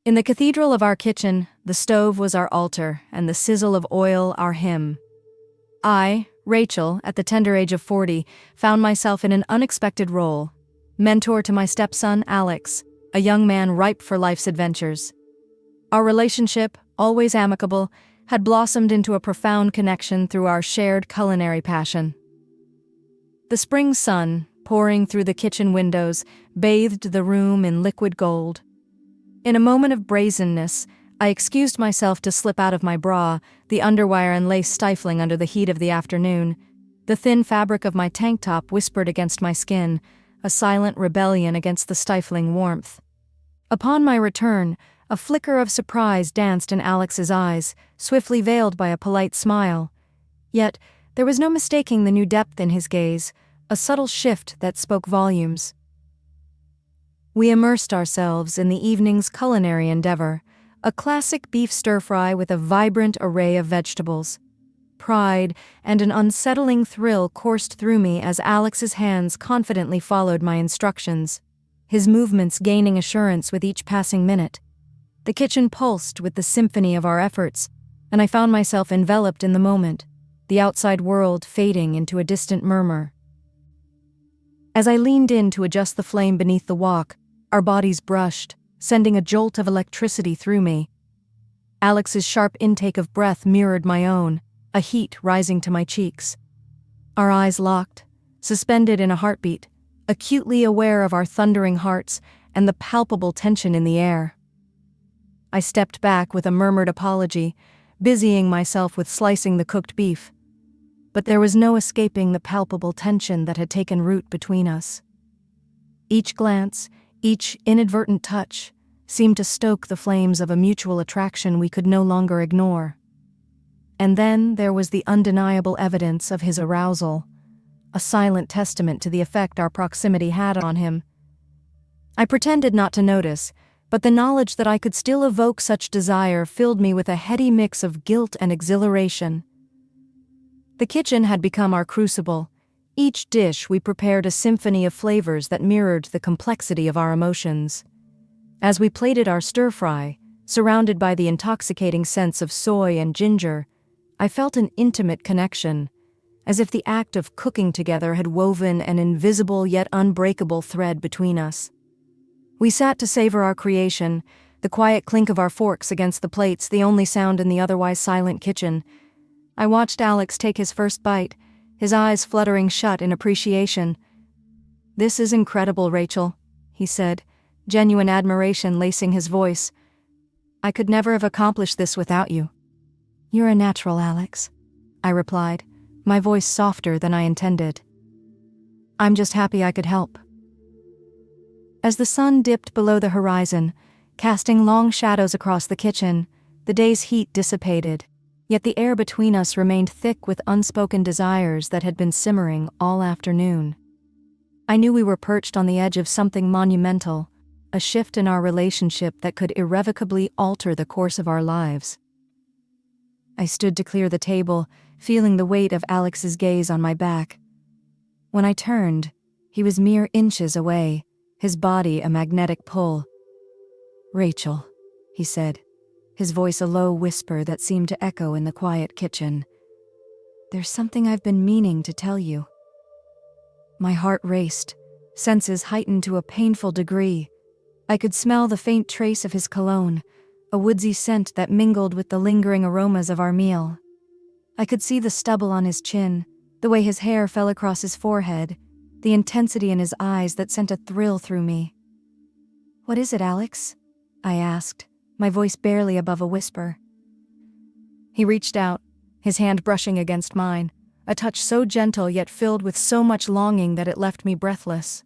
In the cathedral of our kitchen, the stove was our altar, and the sizzle of oil our hymn. I, Rachel, at the tender age of 40, found myself in an unexpected role. Mentor to my stepson, Alex, a young man ripe for life's adventures. Our relationship, always amicable, had blossomed into a profound connection through our shared culinary passion. The spring sun, pouring through the kitchen windows, bathed the room in liquid gold. In a moment of brazenness, I excused myself to slip out of my bra, the underwire and lace stifling under the heat of the afternoon. The thin fabric of my tank top whispered against my skin, a silent rebellion against the stifling warmth. Upon my return, a flicker of surprise danced in Alex's eyes, swiftly veiled by a polite smile. Yet, there was no mistaking the new depth in his gaze, a subtle shift that spoke volumes. We immersed ourselves in the evening's culinary endeavor, a classic beef stir-fry with a vibrant array of vegetables. Pride and an unsettling thrill coursed through me as Alex's hands confidently followed my instructions, his movements gaining assurance with each passing minute. The kitchen pulsed with the symphony of our efforts, and I found myself enveloped in the moment, the outside world fading into a distant murmur. As I leaned in to adjust the flame beneath the wok, our bodies brushed, sending a jolt of electricity through me. Alex's sharp intake of breath mirrored my own, a heat rising to my cheeks. Our eyes locked, suspended in a heartbeat, acutely aware of our thundering hearts and the palpable tension in the air. I stepped back with a murmured apology, busying myself with slicing the cooked beef. But there was no escaping the palpable tension that had taken root between us. Each glance, each inadvertent touch, seemed to stoke the flames of a mutual attraction we could no longer ignore. And then there was the undeniable evidence of his arousal, a silent testament to the effect our proximity had on him. I pretended not to notice, but the knowledge that I could still evoke such desire filled me with a heady mix of guilt and exhilaration. The kitchen had become our crucible. Each dish we prepared a symphony of flavors that mirrored the complexity of our emotions. As we plated our stir-fry, surrounded by the intoxicating scents of soy and ginger, I felt an intimate connection, as if the act of cooking together had woven an invisible yet unbreakable thread between us. We sat to savor our creation, the quiet clink of our forks against the plates the only sound in the otherwise silent kitchen. I watched Alex take his first bite, his eyes fluttering shut in appreciation. "This is incredible, Rachel," he said, genuine admiration lacing his voice. "I could never have accomplished this without you." "You're a natural, Alex," I replied, my voice softer than I intended. "I'm just happy I could help." As the sun dipped below the horizon, casting long shadows across the kitchen, the day's heat dissipated, yet the air between us remained thick with unspoken desires that had been simmering all afternoon. I knew we were perched on the edge of something monumental, a shift in our relationship that could irrevocably alter the course of our lives. I stood to clear the table, feeling the weight of Alex's gaze on my back. When I turned, he was mere inches away, his body a magnetic pull. "Rachel," he said, his voice a low whisper that seemed to echo in the quiet kitchen. "There's something I've been meaning to tell you." My heart raced, senses heightened to a painful degree. I could smell the faint trace of his cologne, a woodsy scent that mingled with the lingering aromas of our meal. I could see the stubble on his chin, the way his hair fell across his forehead, the intensity in his eyes that sent a thrill through me. "What is it, Alex?" I asked, my voice barely above a whisper. He reached out, his hand brushing against mine, a touch so gentle yet filled with so much longing that it left me breathless.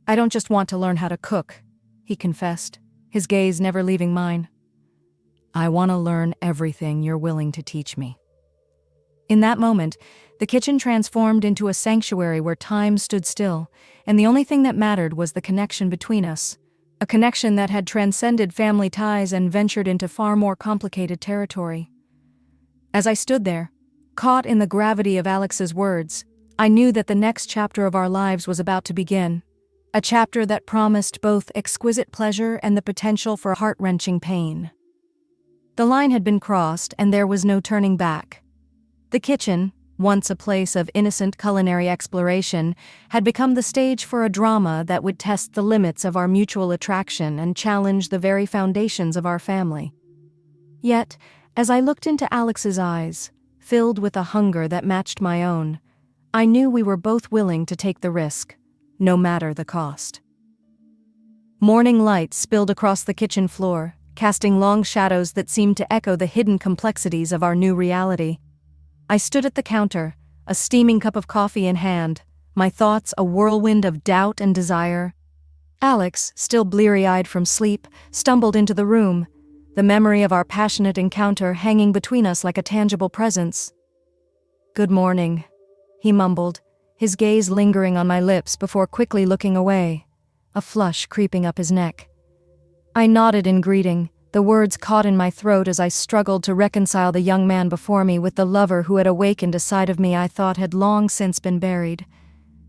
"I don't just want to learn how to cook," he confessed, his gaze never leaving mine. "I want to learn everything you're willing to teach me." In that moment, the kitchen transformed into a sanctuary where time stood still, and the only thing that mattered was the connection between us, a connection that had transcended family ties and ventured into far more complicated territory. As I stood there, caught in the gravity of Alex's words, I knew that the next chapter of our lives was about to begin, a chapter that promised both exquisite pleasure and the potential for heart-wrenching pain. The line had been crossed, and there was no turning back. The kitchen, once a place of innocent culinary exploration, had become the stage for a drama that would test the limits of our mutual attraction and challenge the very foundations of our family. Yet, as I looked into Alex's eyes, filled with a hunger that matched my own, I knew we were both willing to take the risk, no matter the cost. Morning light spilled across the kitchen floor, casting long shadows that seemed to echo the hidden complexities of our new reality. I stood at the counter, a steaming cup of coffee in hand, my thoughts a whirlwind of doubt and desire. Alex, still bleary-eyed from sleep, stumbled into the room, the memory of our passionate encounter hanging between us like a tangible presence. "Good morning," he mumbled, his gaze lingering on my lips before quickly looking away, a flush creeping up his neck. I nodded in greeting, the words caught in my throat as I struggled to reconcile the young man before me with the lover who had awakened a side of me I thought had long since been buried.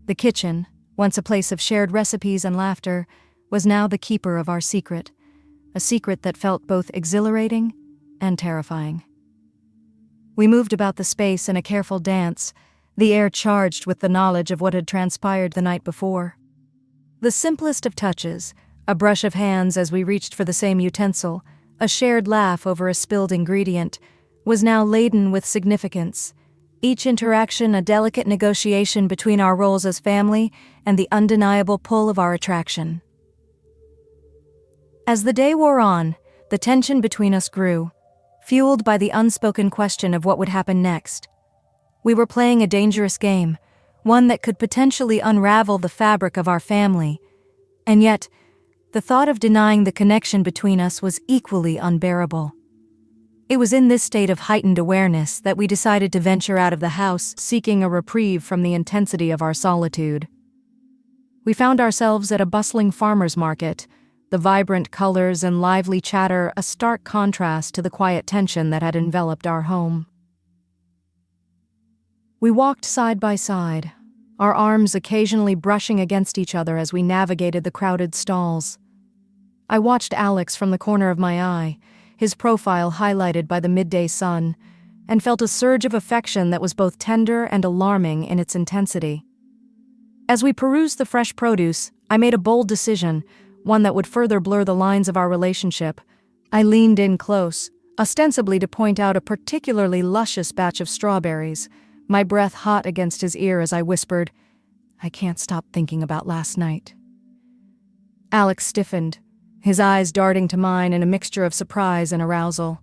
The kitchen, once a place of shared recipes and laughter, was now the keeper of our secret, a secret that felt both exhilarating and terrifying. We moved about the space in a careful dance, the air charged with the knowledge of what had transpired the night before. The simplest of touches, a brush of hands as we reached for the same utensil, a shared laugh over a spilled ingredient, was now laden with significance, each interaction a delicate negotiation between our roles as family and the undeniable pull of our attraction. As the day wore on, the tension between us grew, fueled by the unspoken question of what would happen next. We were playing a dangerous game, one that could potentially unravel the fabric of our family, and yet, the thought of denying the connection between us was equally unbearable. It was in this state of heightened awareness that we decided to venture out of the house, seeking a reprieve from the intensity of our solitude. We found ourselves at a bustling farmer's market, the vibrant colors and lively chatter a stark contrast to the quiet tension that had enveloped our home. We walked side by side, our arms occasionally brushing against each other as we navigated the crowded stalls. I watched Alex from the corner of my eye, his profile highlighted by the midday sun, and felt a surge of affection that was both tender and alarming in its intensity. As we perused the fresh produce, I made a bold decision, one that would further blur the lines of our relationship. I leaned in close, ostensibly to point out a particularly luscious batch of strawberries, my breath hot against his ear as I whispered, "I can't stop thinking about last night." Alex stiffened, his eyes darting to mine in a mixture of surprise and arousal.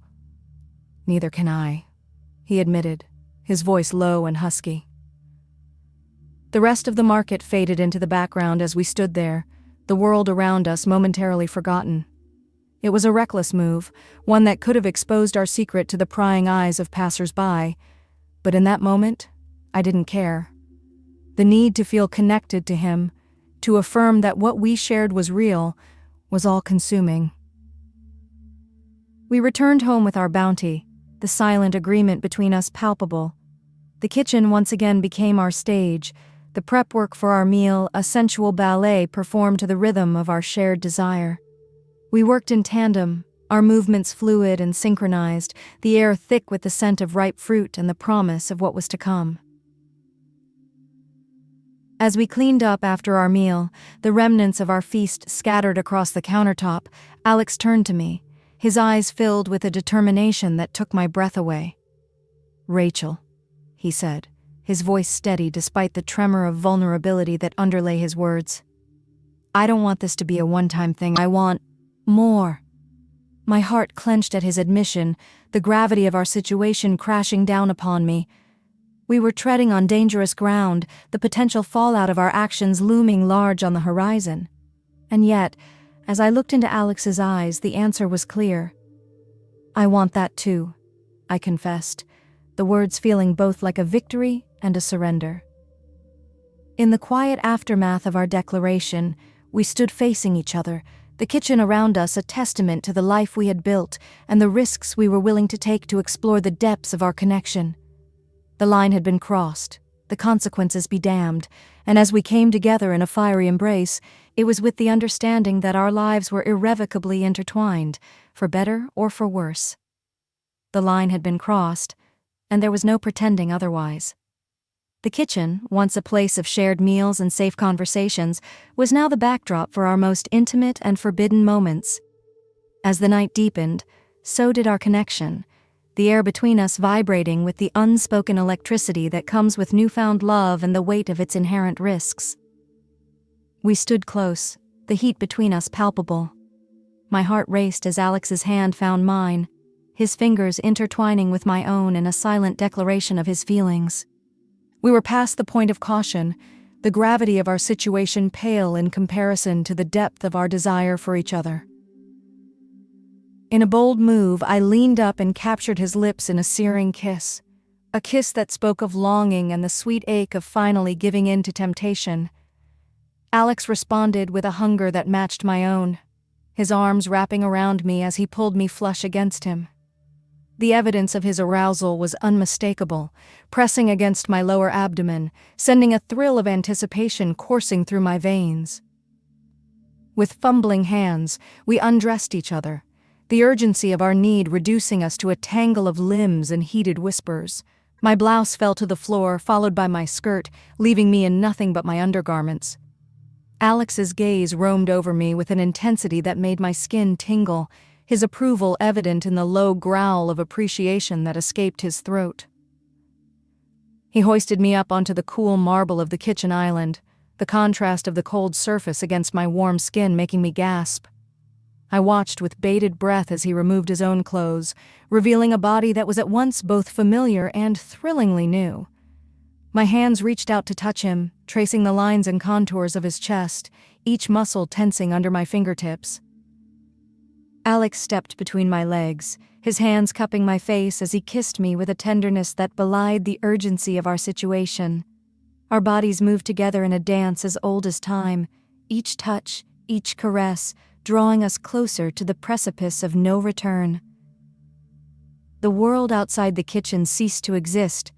"Neither can I," he admitted, his voice low and husky. The rest of the market faded into the background as we stood there, the world around us momentarily forgotten. It was a reckless move, one that could have exposed our secret to the prying eyes of passers-by, but in that moment, I didn't care. The need to feel connected to him, to affirm that what we shared was real, was all-consuming. We returned home with our bounty, the silent agreement between us palpable. The kitchen once again became our stage, the prep work for our meal a sensual ballet performed to the rhythm of our shared desire. We worked in tandem, our movements fluid and synchronized, the air thick with the scent of ripe fruit and the promise of what was to come. As we cleaned up after our meal, the remnants of our feast scattered across the countertop, Alex turned to me, his eyes filled with a determination that took my breath away. "Rachel," he said, his voice steady despite the tremor of vulnerability that underlay his words. "I don't want this to be a one-time thing. I want more." My heart clenched at his admission, the gravity of our situation crashing down upon me. We were treading on dangerous ground, the potential fallout of our actions looming large on the horizon. And yet, as I looked into Alex's eyes, the answer was clear. "I want that too," I confessed, the words feeling both like a victory and a surrender. In the quiet aftermath of our declaration, we stood facing each other, the kitchen around us a testament to the life we had built and the risks we were willing to take to explore the depths of our connection. The line had been crossed, the consequences be damned, and as we came together in a fiery embrace, It was with the understanding that our lives were irrevocably intertwined, for better or for worse. The line had been crossed, and there was no pretending otherwise. The kitchen, once a place of shared meals and safe conversations, was now the backdrop for our most intimate and forbidden moments. As the night deepened, so did our connection, the air between us vibrating with the unspoken electricity that comes with newfound love and the weight of its inherent risks. We stood close, the heat between us palpable. My heart raced as Alex's hand found mine, his fingers intertwining with my own in a silent declaration of his feelings. We were past the point of caution, the gravity of our situation pale in comparison to the depth of our desire for each other. In a bold move, I leaned up and captured his lips in a searing kiss, a kiss that spoke of longing and the sweet ache of finally giving in to temptation. Alex responded with a hunger that matched my own, his arms wrapping around me as he pulled me flush against him. The evidence of his arousal was unmistakable, pressing against my lower abdomen, sending a thrill of anticipation coursing through my veins. With fumbling hands, we undressed each other, the urgency of our need reducing us to a tangle of limbs and heated whispers. My blouse fell to the floor, followed by my skirt, leaving me in nothing but my undergarments. Alex's gaze roamed over me with an intensity that made my skin tingle, his approval evident in the low growl of appreciation that escaped his throat. He hoisted me up onto the cool marble of the kitchen island, the contrast of the cold surface against my warm skin making me gasp. I watched with bated breath as he removed his own clothes, revealing a body that was at once both familiar and thrillingly new. My hands reached out to touch him, tracing the lines and contours of his chest, each muscle tensing under my fingertips. Alex stepped between my legs, his hands cupping my face as he kissed me with a tenderness that belied the urgency of our situation. Our bodies moved together in a dance as old as time, each touch, each caress, drawing us closer to the precipice of no return. The world outside the kitchen ceased to exist.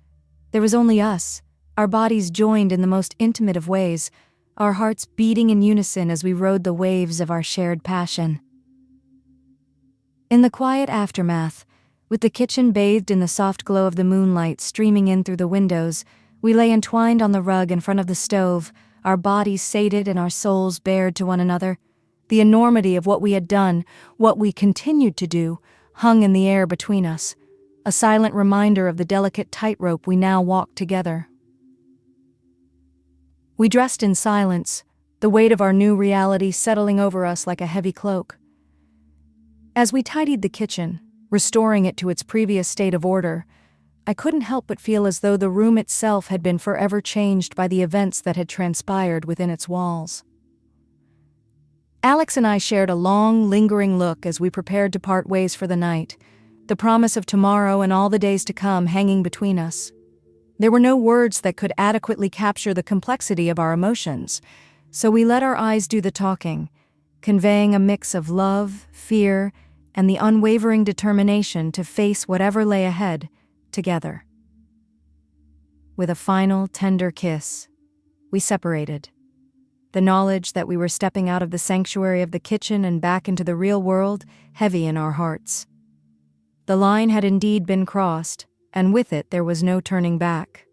There was only us, our bodies joined in the most intimate of ways, our hearts beating in unison as we rode the waves of our shared passion. In the quiet aftermath, with the kitchen bathed in the soft glow of the moonlight streaming in through the windows, we lay entwined on the rug in front of the stove, our bodies sated and our souls bared to one another. The enormity of what we had done, what we continued to do, hung in the air between us, a silent reminder of the delicate tightrope we now walked together. We dressed in silence, the weight of our new reality settling over us like a heavy cloak. As we tidied the kitchen, restoring it to its previous state of order, I couldn't help but feel as though the room itself had been forever changed by the events that had transpired within its walls. Alex and I shared a long, lingering look as we prepared to part ways for the night, the promise of tomorrow and all the days to come hanging between us. There were no words that could adequately capture the complexity of our emotions, so we let our eyes do the talking, conveying a mix of love, fear, and the unwavering determination to face whatever lay ahead, together. With a final, tender kiss, we separated. The knowledge that we were stepping out of the sanctuary of the kitchen and back into the real world heavy in our hearts. The line had indeed been crossed, and with it there was no turning back.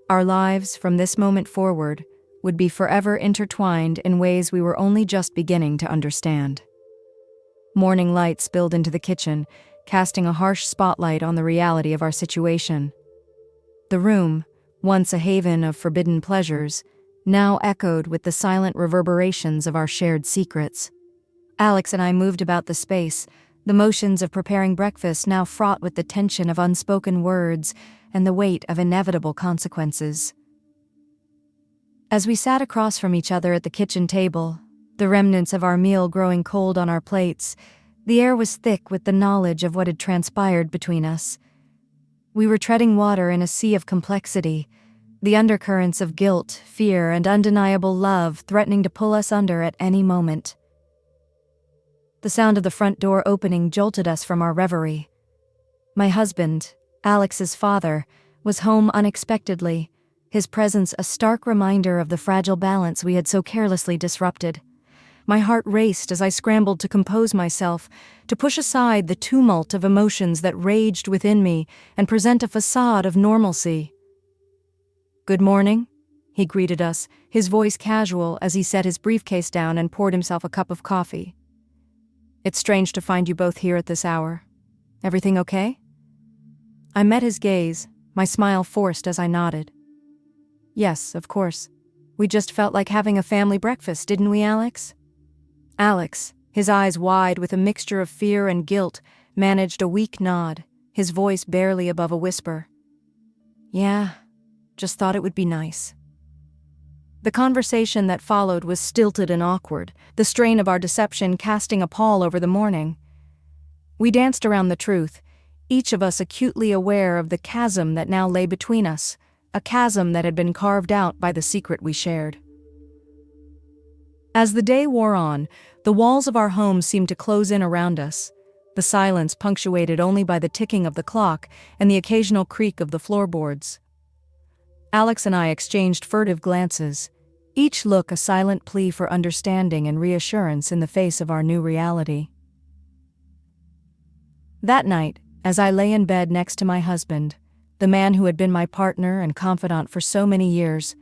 Our lives, from this moment forward, would be forever intertwined in ways we were only just beginning to understand. Morning light spilled into the kitchen, casting a harsh spotlight on the reality of our situation. The room, once a haven of forbidden pleasures, now echoed with the silent reverberations of our shared secrets. Alex and I moved about the space, the motions of preparing breakfast now fraught with the tension of unspoken words and the weight of inevitable consequences. As we sat across from each other at the kitchen table, the remnants of our meal growing cold on our plates, the air was thick with the knowledge of what had transpired between us. We were treading water in a sea of complexity, the undercurrents of guilt, fear, and undeniable love threatening to pull us under at any moment. The sound of the front door opening jolted us from our reverie. My husband, Alex's father, was home unexpectedly, his presence a stark reminder of the fragile balance we had so carelessly disrupted. My heart raced as I scrambled to compose myself, to push aside the tumult of emotions that raged within me and present a facade of normalcy. "Good morning," he greeted us, his voice casual as he set his briefcase down and poured himself a cup of coffee. "It's strange to find you both here at this hour. Everything okay?" I met his gaze, my smile forced as I nodded. "Yes, of course. We just felt like having a family breakfast, didn't we, Alex?" Alex, his eyes wide with a mixture of fear and guilt, managed a weak nod, his voice barely above a whisper. "Yeah, just thought it would be nice." The conversation that followed was stilted and awkward, the strain of our deception casting a pall over the morning. We danced around the truth, each of us acutely aware of the chasm that now lay between us, a chasm that had been carved out by the secret we shared. As the day wore on, the walls of our home seemed to close in around us, the silence punctuated only by the ticking of the clock and the occasional creak of the floorboards. Alex and I exchanged furtive glances, each look a silent plea for understanding and reassurance in the face of our new reality. That night, as I lay in bed next to my husband, the man who had been my partner and confidant for so many years,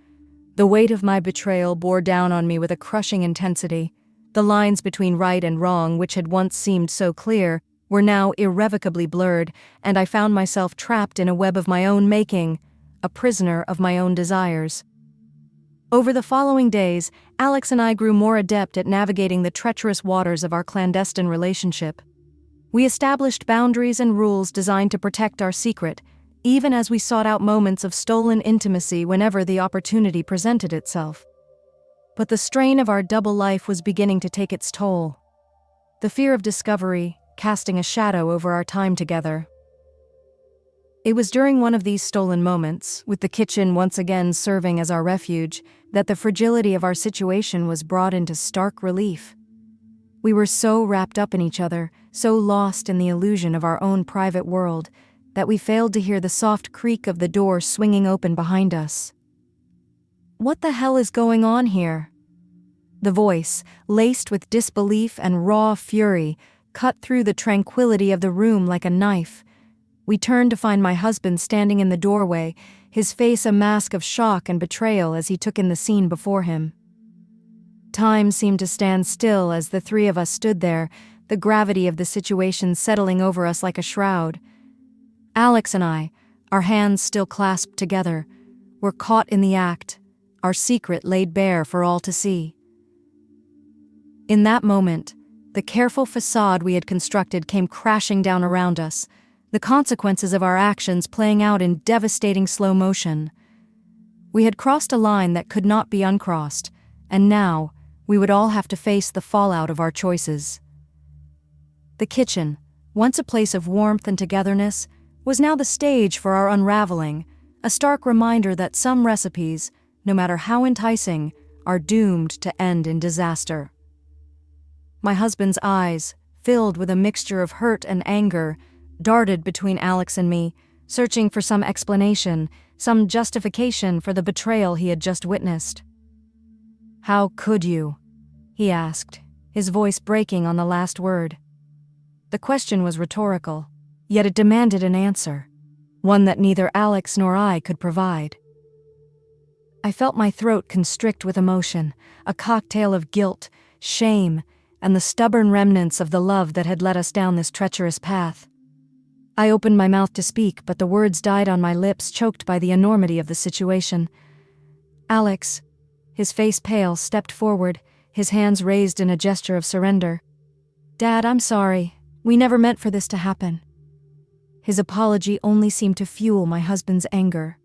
the weight of my betrayal bore down on me with a crushing intensity. The lines between right and wrong, which had once seemed so clear, were now irrevocably blurred, and I found myself trapped in a web of my own making, a prisoner of my own desires. Over the following days, Alex and I grew more adept at navigating the treacherous waters of our clandestine relationship. We established boundaries and rules designed to protect our secret, even as we sought out moments of stolen intimacy whenever the opportunity presented itself. But the strain of our double life was beginning to take its toll. The fear of discovery, casting a shadow over our time together. It was during one of these stolen moments, with the kitchen once again serving as our refuge, that the fragility of our situation was brought into stark relief. We were so wrapped up in each other, so lost in the illusion of our own private world, that we failed to hear the soft creak of the door swinging open behind us. "What the hell is going on here?" The voice, laced with disbelief and raw fury, cut through the tranquility of the room like a knife. We turned to find my husband standing in the doorway, his face a mask of shock and betrayal as he took in the scene before him. Time seemed to stand still as the three of us stood there, the gravity of the situation settling over us like a shroud. Alex and I, our hands still clasped together, were caught in the act, our secret laid bare for all to see. In that moment, the careful facade we had constructed came crashing down around us, the consequences of our actions playing out in devastating slow motion. We had crossed a line that could not be uncrossed, and now we would all have to face the fallout of our choices. The kitchen, once a place of warmth and togetherness, was now the stage for our unraveling, a stark reminder that some recipes, no matter how enticing, are doomed to end in disaster. My husband's eyes, filled with a mixture of hurt and anger, darted between Alex and me, searching for some explanation, some justification for the betrayal he had just witnessed. "How could you?" he asked, his voice breaking on the last word. The question was rhetorical, yet it demanded an answer, one that neither Alex nor I could provide. I felt my throat constrict with emotion, a cocktail of guilt, shame, and the stubborn remnants of the love that had led us down this treacherous path. I opened my mouth to speak, but the words died on my lips, choked by the enormity of the situation. Alex, his face pale, stepped forward, his hands raised in a gesture of surrender. "Dad, I'm sorry. We never meant for this to happen." His apology only seemed to fuel my husband's anger.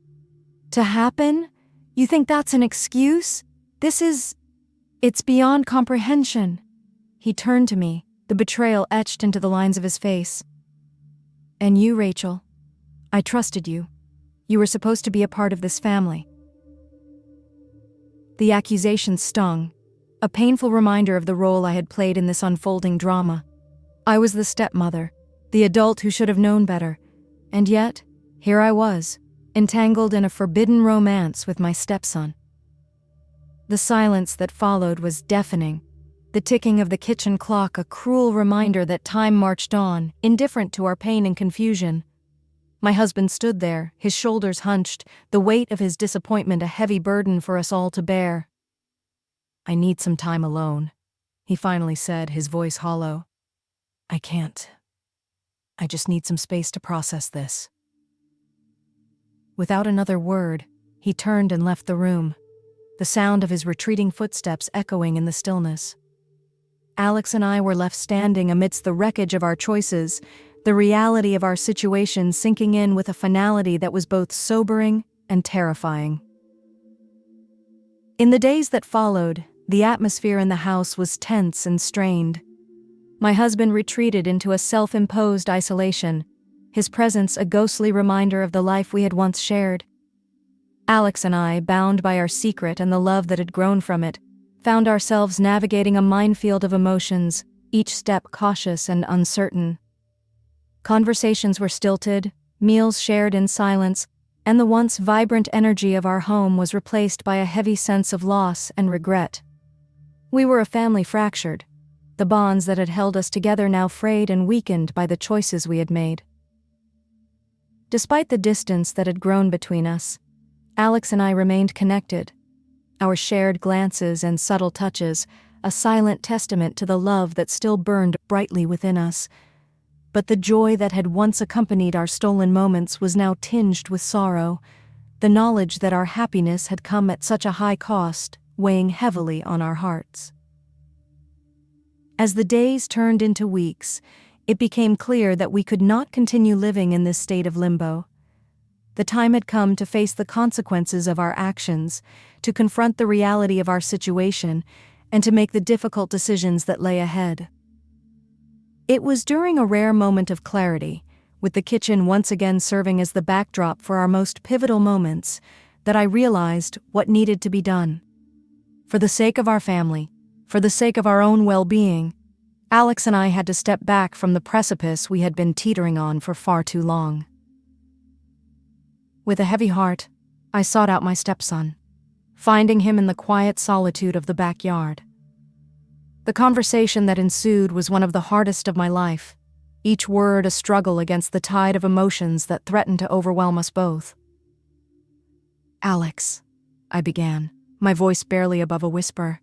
"To happen? You think that's an excuse? It's beyond comprehension." He turned to me, the betrayal etched into the lines of his face. "And you, Rachel, I trusted you. You were supposed to be a part of this family." The accusation stung, a painful reminder of the role I had played in this unfolding drama. I was the stepmother, the adult who should have known better, and yet, here I was, entangled in a forbidden romance with my stepson. The silence that followed was deafening, the ticking of the kitchen clock a cruel reminder that time marched on, indifferent to our pain and confusion. My husband stood there, his shoulders hunched, the weight of his disappointment a heavy burden for us all to bear. "I need some time alone," he finally said, his voice hollow. "I can't. I just need some space to process this." Without another word, he turned and left the room, the sound of his retreating footsteps echoing in the stillness. Alex and I were left standing amidst the wreckage of our choices, the reality of our situation sinking in with a finality that was both sobering and terrifying. In the days that followed, the atmosphere in the house was tense and strained. My husband retreated into a self-imposed isolation, his presence a ghostly reminder of the life we had once shared. Alex and I, bound by our secret and the love that had grown from it, found ourselves navigating a minefield of emotions, each step cautious and uncertain. Conversations were stilted, meals shared in silence, and the once vibrant energy of our home was replaced by a heavy sense of loss and regret. We were a family fractured, the bonds that had held us together now frayed and weakened by the choices we had made. Despite the distance that had grown between us, Alex and I remained connected, our shared glances and subtle touches a silent testament to the love that still burned brightly within us. But the joy that had once accompanied our stolen moments was now tinged with sorrow, the knowledge that our happiness had come at such a high cost, weighing heavily on our hearts. As the days turned into weeks, it became clear that we could not continue living in this state of limbo. The time had come to face the consequences of our actions, to confront the reality of our situation, and to make the difficult decisions that lay ahead. It was during a rare moment of clarity, with the kitchen once again serving as the backdrop for our most pivotal moments, that I realized what needed to be done. For the sake of our family, for the sake of our own well-being, Alex and I had to step back from the precipice we had been teetering on for far too long. With a heavy heart, I sought out my stepson, finding him in the quiet solitude of the backyard. The conversation that ensued was one of the hardest of my life, each word a struggle against the tide of emotions that threatened to overwhelm us both. "Alex," I began, my voice barely above a whisper,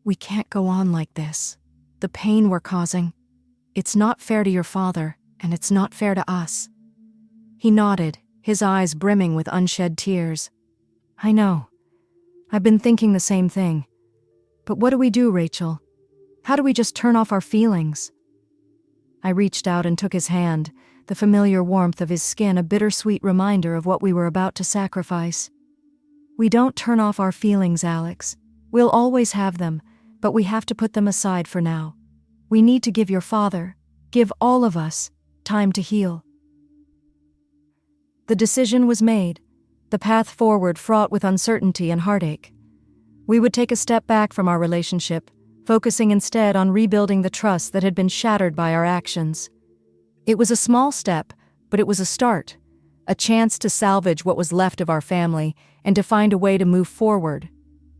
"we can't go on like this. The pain we're causing, it's not fair to your father, and it's not fair to us." He nodded, his eyes brimming with unshed tears. "I know. I've been thinking the same thing. But what do we do, Rachel? How do we just turn off our feelings?" I reached out and took his hand, the familiar warmth of his skin a bittersweet reminder of what we were about to sacrifice. "We don't turn off our feelings, Alex. We'll always have them, but we have to put them aside for now. We need to give your father, give all of us, time to heal." The decision was made, the path forward fraught with uncertainty and heartache. We would take a step back from our relationship, focusing instead on rebuilding the trust that had been shattered by our actions. It was a small step, but it was a start, a chance to salvage what was left of our family and to find a way to move forward,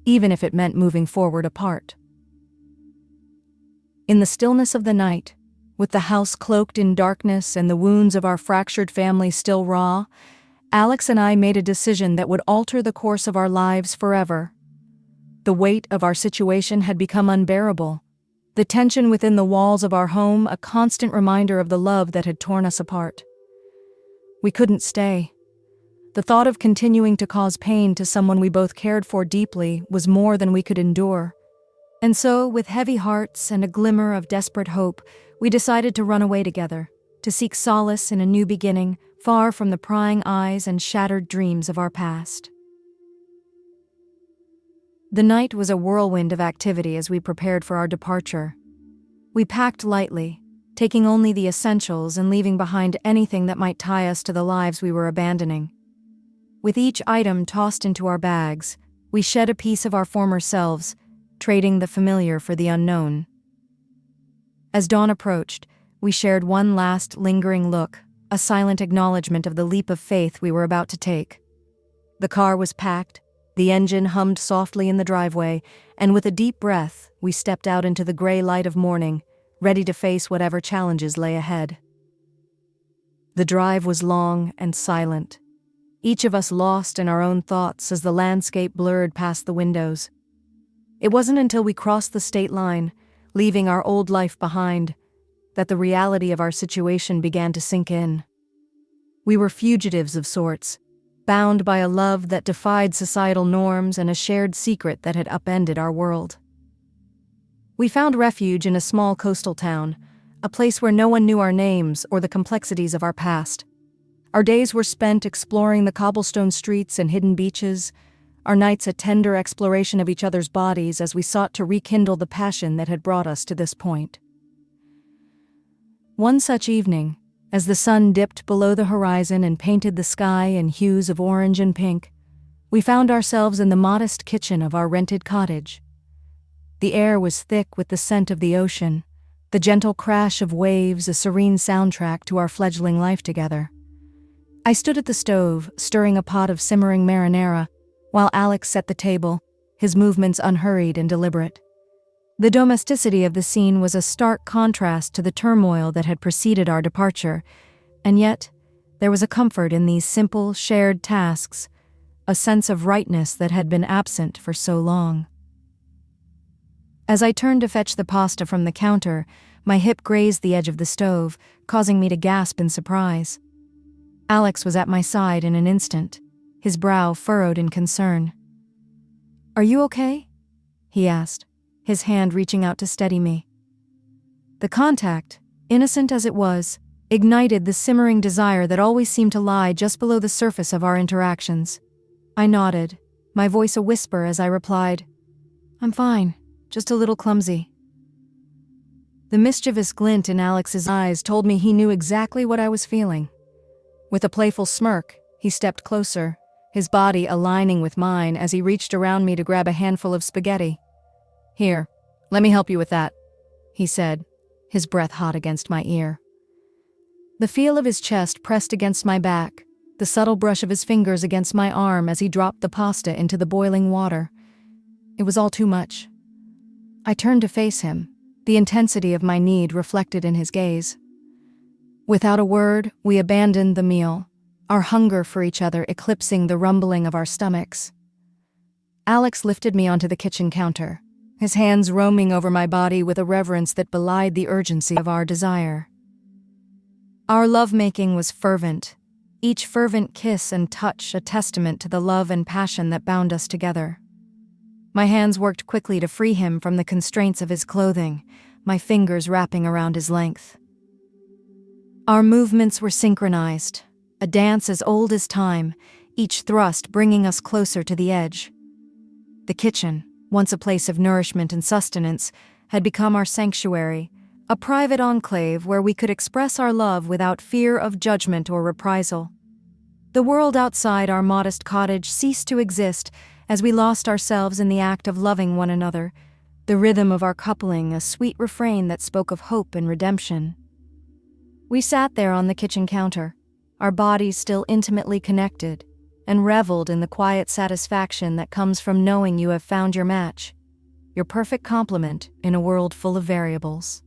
even if it meant moving forward apart. In the stillness of the night, with the house cloaked in darkness and the wounds of our fractured family still raw, Alex and I made a decision that would alter the course of our lives forever. The weight of our situation had become unbearable, the tension within the walls of our home a constant reminder of the love that had torn us apart. We couldn't stay. The thought of continuing to cause pain to someone we both cared for deeply was more than we could endure. And so, with heavy hearts and a glimmer of desperate hope, we decided to run away together, to seek solace in a new beginning, far from the prying eyes and shattered dreams of our past. The night was a whirlwind of activity as we prepared for our departure. We packed lightly, taking only the essentials and leaving behind anything that might tie us to the lives we were abandoning. With each item tossed into our bags, we shed a piece of our former selves, trading the familiar for the unknown. As dawn approached, we shared one last lingering look, a silent acknowledgement of the leap of faith we were about to take. The car was packed, the engine hummed softly in the driveway, and with a deep breath, we stepped out into the gray light of morning, ready to face whatever challenges lay ahead. The drive was long and silent, each of us lost in our own thoughts as the landscape blurred past the windows. It wasn't until we crossed the state line, leaving our old life behind, that the reality of our situation began to sink in. We were fugitives of sorts, bound by a love that defied societal norms and a shared secret that had upended our world. We found refuge in a small coastal town, a place where no one knew our names or the complexities of our past. Our days were spent exploring the cobblestone streets and hidden beaches, our nights a tender exploration of each other's bodies as we sought to rekindle the passion that had brought us to this point. One such evening, as the sun dipped below the horizon and painted the sky in hues of orange and pink, we found ourselves in the modest kitchen of our rented cottage. The air was thick with the scent of the ocean, the gentle crash of waves a serene soundtrack to our fledgling life together. I stood at the stove, stirring a pot of simmering marinara, while Alex set the table, his movements unhurried and deliberate. The domesticity of the scene was a stark contrast to the turmoil that had preceded our departure, and yet there was a comfort in these simple, shared tasks, a sense of rightness that had been absent for so long. As I turned to fetch the pasta from the counter, my hip grazed the edge of the stove, causing me to gasp in surprise. Alex was at my side in an instant, his brow furrowed in concern. "Are you okay?" he asked, his hand reaching out to steady me. The contact, innocent as it was, ignited the simmering desire that always seemed to lie just below the surface of our interactions. I nodded, my voice a whisper as I replied, "I'm fine, just a little clumsy." The mischievous glint in Alex's eyes told me he knew exactly what I was feeling. With a playful smirk, he stepped closer, his body aligning with mine as he reached around me to grab a handful of spaghetti. "Here, let me help you with that," he said, his breath hot against my ear. The feel of his chest pressed against my back, the subtle brush of his fingers against my arm as he dropped the pasta into the boiling water. It was all too much. I turned to face him, the intensity of my need reflected in his gaze. Without a word, we abandoned the meal, our hunger for each other eclipsing the rumbling of our stomachs. Alex lifted me onto the kitchen counter, his hands roaming over my body with a reverence that belied the urgency of our desire. Our lovemaking was fervent, each fervent kiss and touch a testament to the love and passion that bound us together. My hands worked quickly to free him from the constraints of his clothing, my fingers wrapping around his length. Our movements were synchronized, a dance as old as time, each thrust bringing us closer to the edge. The kitchen, once a place of nourishment and sustenance, had become our sanctuary, a private enclave where we could express our love without fear of judgment or reprisal. The world outside our modest cottage ceased to exist as we lost ourselves in the act of loving one another, the rhythm of our coupling a sweet refrain that spoke of hope and redemption. We sat there on the kitchen counter, our bodies still intimately connected, and reveled in the quiet satisfaction that comes from knowing you have found your match, your perfect complement in a world full of variables.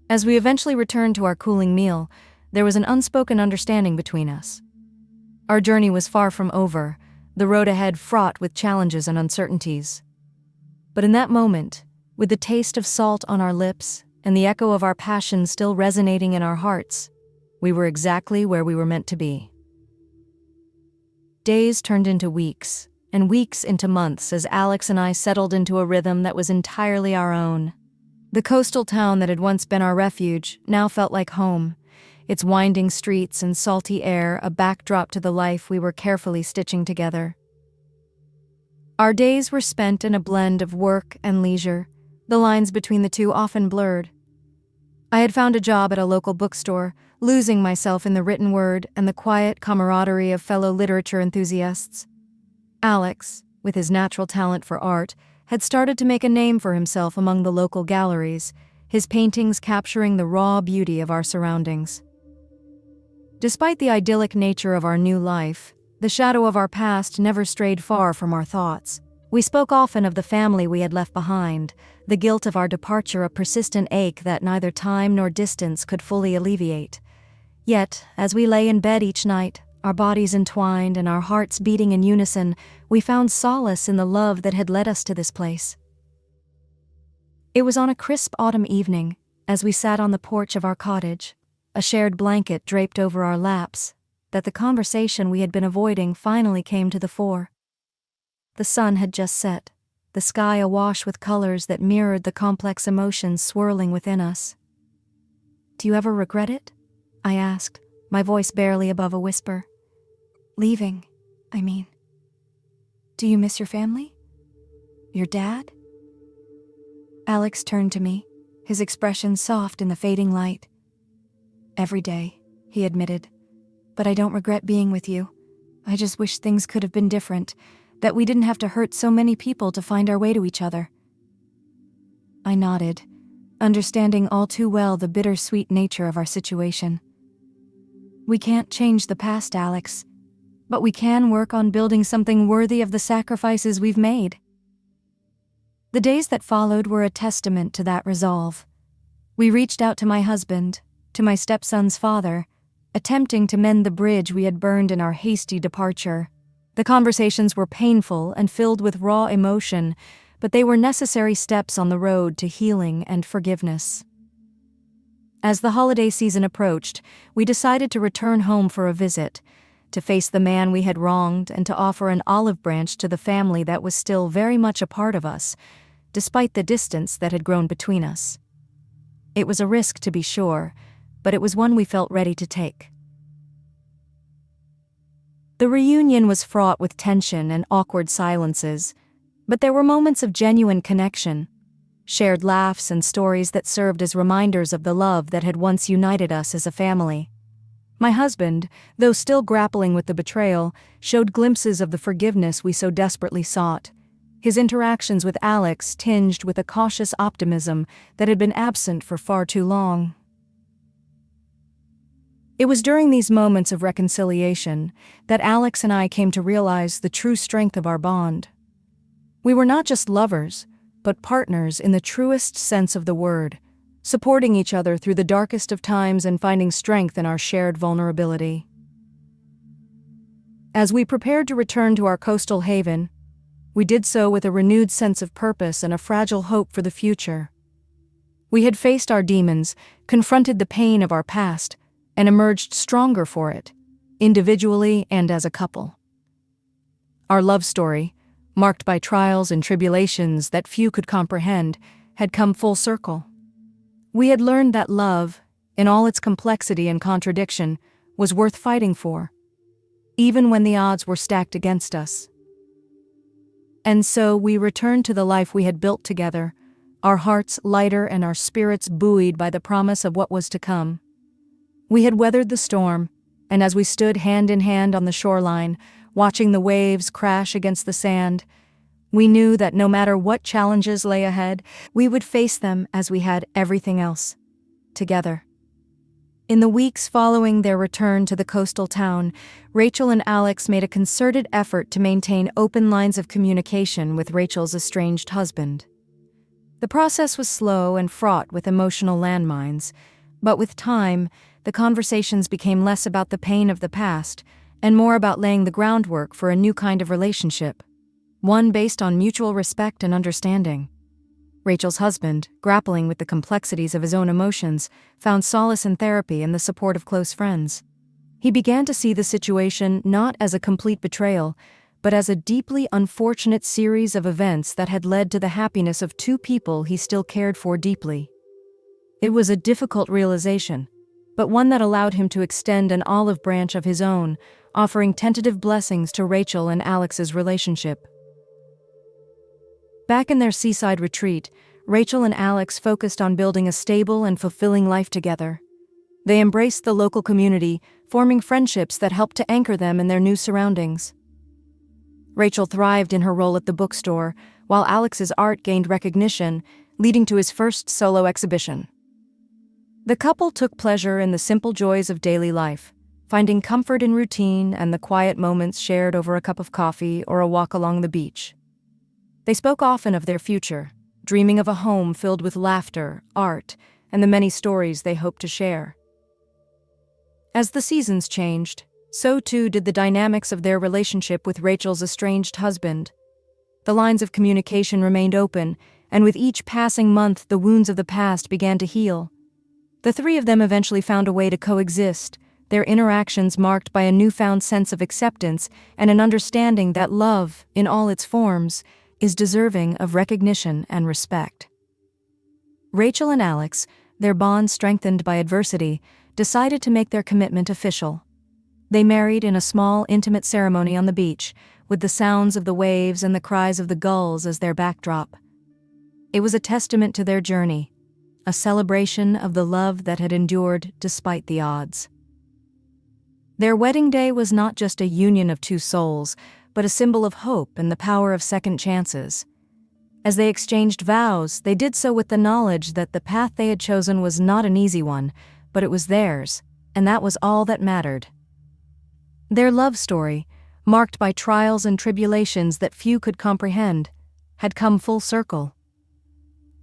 As we eventually returned to our cooling meal, there was an unspoken understanding between us. Our journey was far from over, the road ahead fraught with challenges and uncertainties. But in that moment, with the taste of salt on our lips and the echo of our passion still resonating in our hearts, we were exactly where we were meant to be. Days turned into weeks, and weeks into months as Alex and I settled into a rhythm that was entirely our own. The coastal town that had once been our refuge now felt like home, its winding streets and salty air a backdrop to the life we were carefully stitching together. Our days were spent in a blend of work and leisure, the lines between the two often blurred. I had found a job at a local bookstore, losing myself in the written word and the quiet camaraderie of fellow literature enthusiasts. Alex, with his natural talent for art, had started to make a name for himself among the local galleries, his paintings capturing the raw beauty of our surroundings. Despite the idyllic nature of our new life, the shadow of our past never strayed far from our thoughts. We spoke often of the family we had left behind, the guilt of our departure a persistent ache that neither time nor distance could fully alleviate. Yet, as we lay in bed each night, our bodies entwined and our hearts beating in unison, we found solace in the love that had led us to this place. It was on a crisp autumn evening, as we sat on the porch of our cottage, a shared blanket draped over our laps, that the conversation we had been avoiding finally came to the fore. The sun had just set, the sky awash with colors that mirrored the complex emotions swirling within us. "Do you ever regret it?" I asked, my voice barely above a whisper. "Leaving, I mean. Do you miss your family? Your dad?" Alex turned to me, his expression soft in the fading light. "Every day," he admitted. "But I don't regret being with you. I just wish things could have been different, that we didn't have to hurt so many people to find our way to each other." I nodded, understanding all too well the bittersweet nature of our situation. "We can't change the past, Alex, but we can work on building something worthy of the sacrifices we've made." The days that followed were a testament to that resolve. We reached out to my husband, to my stepson's father, attempting to mend the bridge we had burned in our hasty departure. The conversations were painful and filled with raw emotion, but they were necessary steps on the road to healing and forgiveness. As the holiday season approached, we decided to return home for a visit, to face the man we had wronged and to offer an olive branch to the family that was still very much a part of us, despite the distance that had grown between us. It was a risk, to be sure, but it was one we felt ready to take. The reunion was fraught with tension and awkward silences, but there were moments of genuine connection, shared laughs and stories that served as reminders of the love that had once united us as a family. My husband, though still grappling with the betrayal, showed glimpses of the forgiveness we so desperately sought, his interactions with Alex tinged with a cautious optimism that had been absent for far too long. It was during these moments of reconciliation that Alex and I came to realize the true strength of our bond. We were not just lovers, but partners in the truest sense of the word, supporting each other through the darkest of times and finding strength in our shared vulnerability. As we prepared to return to our coastal haven, we did so with a renewed sense of purpose and a fragile hope for the future. We had faced our demons, confronted the pain of our past, and emerged stronger for it, individually and as a couple. Our love story, marked by trials and tribulations that few could comprehend, had come full circle. We had learned that love, in all its complexity and contradiction, was worth fighting for, even when the odds were stacked against us. And so we returned to the life we had built together, our hearts lighter and our spirits buoyed by the promise of what was to come. We had weathered the storm, and as we stood hand in hand on the shoreline, watching the waves crash against the sand, we knew that no matter what challenges lay ahead, we would face them as we had everything else, together. In the weeks following their return to the coastal town, Rachel and Alex made a concerted effort to maintain open lines of communication with Rachel's estranged husband. The process was slow and fraught with emotional landmines, but with time, the conversations became less about the pain of the past and more about laying the groundwork for a new kind of relationship, one based on mutual respect and understanding. Rachel's husband, grappling with the complexities of his own emotions, found solace in therapy and the support of close friends. He began to see the situation not as a complete betrayal, but as a deeply unfortunate series of events that had led to the happiness of two people he still cared for deeply. It was a difficult realization, but one that allowed him to extend an olive branch of his own, offering tentative blessings to Rachel and Alex's relationship. Back in their seaside retreat, Rachel and Alex focused on building a stable and fulfilling life together. They embraced the local community, forming friendships that helped to anchor them in their new surroundings. Rachel thrived in her role at the bookstore, while Alex's art gained recognition, leading to his first solo exhibition. The couple took pleasure in the simple joys of daily life, finding comfort in routine and the quiet moments shared over a cup of coffee or a walk along the beach. They spoke often of their future, dreaming of a home filled with laughter, art, and the many stories they hoped to share. As the seasons changed, so too did the dynamics of their relationship with Rachel's estranged husband. The lines of communication remained open, and with each passing month the wounds of the past began to heal. The three of them eventually found a way to coexist, their interactions marked by a newfound sense of acceptance and an understanding that love, in all its forms, is deserving of recognition and respect. Rachel and Alex, their bond strengthened by adversity, decided to make their commitment official. They married in a small, intimate ceremony on the beach, with the sounds of the waves and the cries of the gulls as their backdrop. It was a testament to their journey, a celebration of the love that had endured despite the odds. Their wedding day was not just a union of two souls, but a symbol of hope and the power of second chances. As they exchanged vows, they did so with the knowledge that the path they had chosen was not an easy one, but it was theirs, and that was all that mattered. Their love story, marked by trials and tribulations that few could comprehend, had come full circle.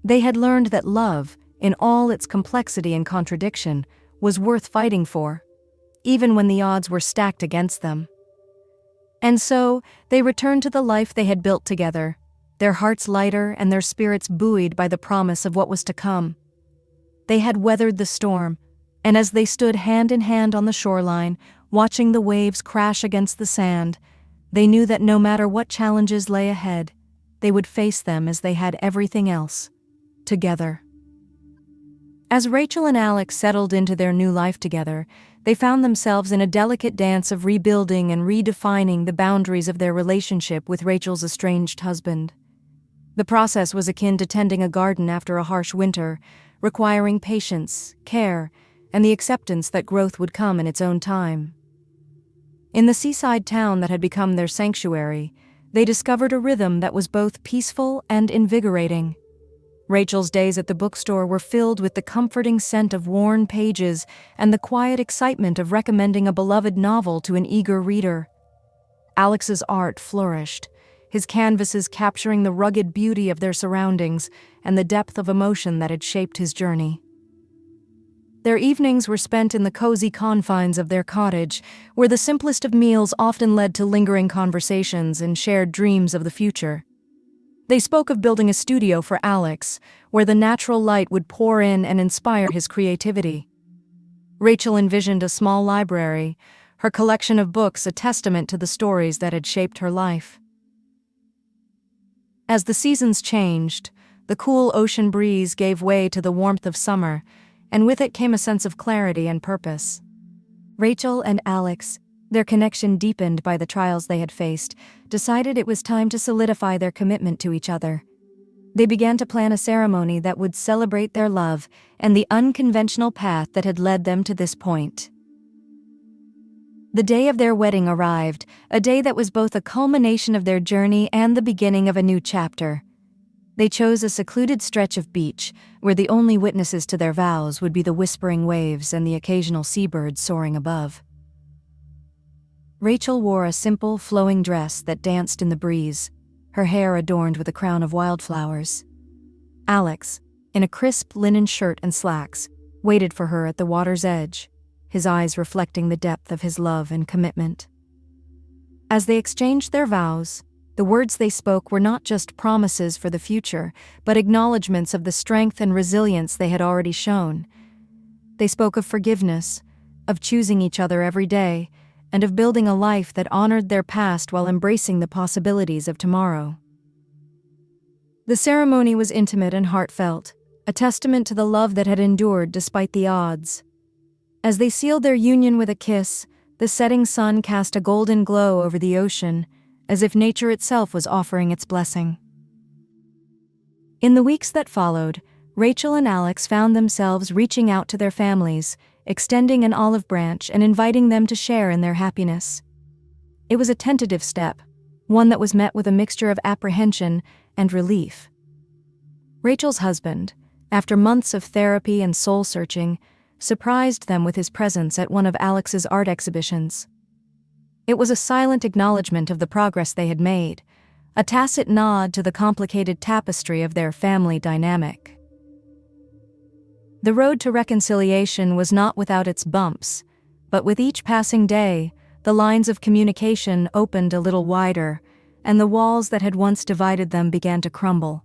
They had learned that love, in all its complexity and contradiction, was worth fighting for, even when the odds were stacked against them. And so, they returned to the life they had built together, their hearts lighter and their spirits buoyed by the promise of what was to come. They had weathered the storm, and as they stood hand in hand on the shoreline, watching the waves crash against the sand, they knew that no matter what challenges lay ahead, they would face them as they had everything else, together. As Rachel and Alex settled into their new life together, they found themselves in a delicate dance of rebuilding and redefining the boundaries of their relationship with Rachel's estranged husband. The process was akin to tending a garden after a harsh winter, requiring patience, care, and the acceptance that growth would come in its own time. In the seaside town that had become their sanctuary, they discovered a rhythm that was both peaceful and invigorating. Rachel's days at the bookstore were filled with the comforting scent of worn pages and the quiet excitement of recommending a beloved novel to an eager reader. Alex's art flourished, his canvases capturing the rugged beauty of their surroundings and the depth of emotion that had shaped his journey. Their evenings were spent in the cozy confines of their cottage, where the simplest of meals often led to lingering conversations and shared dreams of the future. They spoke of building a studio for Alex, where the natural light would pour in and inspire his creativity. Rachel envisioned a small library, her collection of books a testament to the stories that had shaped her life. As the seasons changed, the cool ocean breeze gave way to the warmth of summer, and with it came a sense of clarity and purpose. Rachel and Alex, their connection deepened by the trials they had faced, decided it was time to solidify their commitment to each other. They began to plan a ceremony that would celebrate their love and the unconventional path that had led them to this point. The day of their wedding arrived, a day that was both a culmination of their journey and the beginning of a new chapter. They chose a secluded stretch of beach, where the only witnesses to their vows would be the whispering waves and the occasional seabirds soaring above. Rachel wore a simple, flowing dress that danced in the breeze, her hair adorned with a crown of wildflowers. Alex, in a crisp linen shirt and slacks, waited for her at the water's edge, his eyes reflecting the depth of his love and commitment. As they exchanged their vows, the words they spoke were not just promises for the future, but acknowledgments of the strength and resilience they had already shown. They spoke of forgiveness, of choosing each other every day, and of building a life that honored their past while embracing the possibilities of tomorrow. The ceremony was intimate and heartfelt, a testament to the love that had endured despite the odds. As they sealed their union with a kiss, the setting sun cast a golden glow over the ocean, as if nature itself was offering its blessing. In the weeks that followed, Rachel and Alex found themselves reaching out to their families, extending an olive branch and inviting them to share in their happiness. It was a tentative step, one that was met with a mixture of apprehension and relief. Rachel's husband, after months of therapy and soul-searching, surprised them with his presence at one of Alex's art exhibitions. It was a silent acknowledgement of the progress they had made, a tacit nod to the complicated tapestry of their family dynamic. The road to reconciliation was not without its bumps, but with each passing day, the lines of communication opened a little wider, and the walls that had once divided them began to crumble.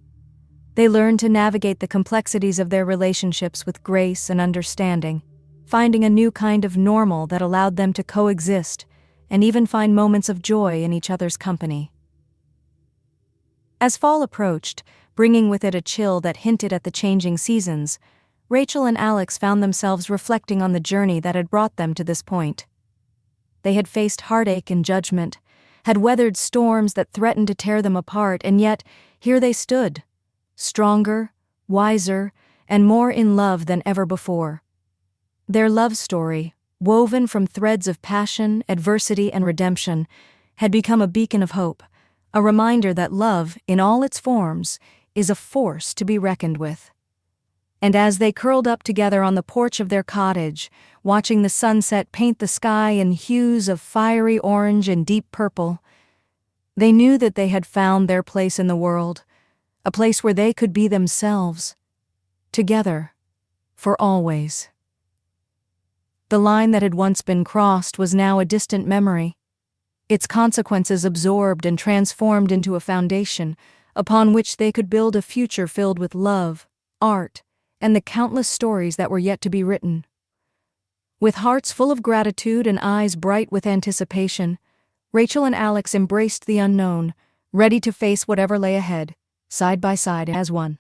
They learned to navigate the complexities of their relationships with grace and understanding, finding a new kind of normal that allowed them to coexist and even find moments of joy in each other's company. As fall approached, bringing with it a chill that hinted at the changing seasons, Rachel and Alex found themselves reflecting on the journey that had brought them to this point. They had faced heartache and judgment, had weathered storms that threatened to tear them apart, and yet here they stood, stronger, wiser, and more in love than ever before. Their love story, woven from threads of passion, adversity, and redemption, had become a beacon of hope, a reminder that love, in all its forms, is a force to be reckoned with. And as they curled up together on the porch of their cottage, watching the sunset paint the sky in hues of fiery orange and deep purple, they knew that they had found their place in the world, a place where they could be themselves, together, for always. The line that had once been crossed was now a distant memory, its consequences absorbed and transformed into a foundation upon which they could build a future filled with love, art, and the countless stories that were yet to be written. With hearts full of gratitude and eyes bright with anticipation, Rachel and Alex embraced the unknown, ready to face whatever lay ahead, side by side as one.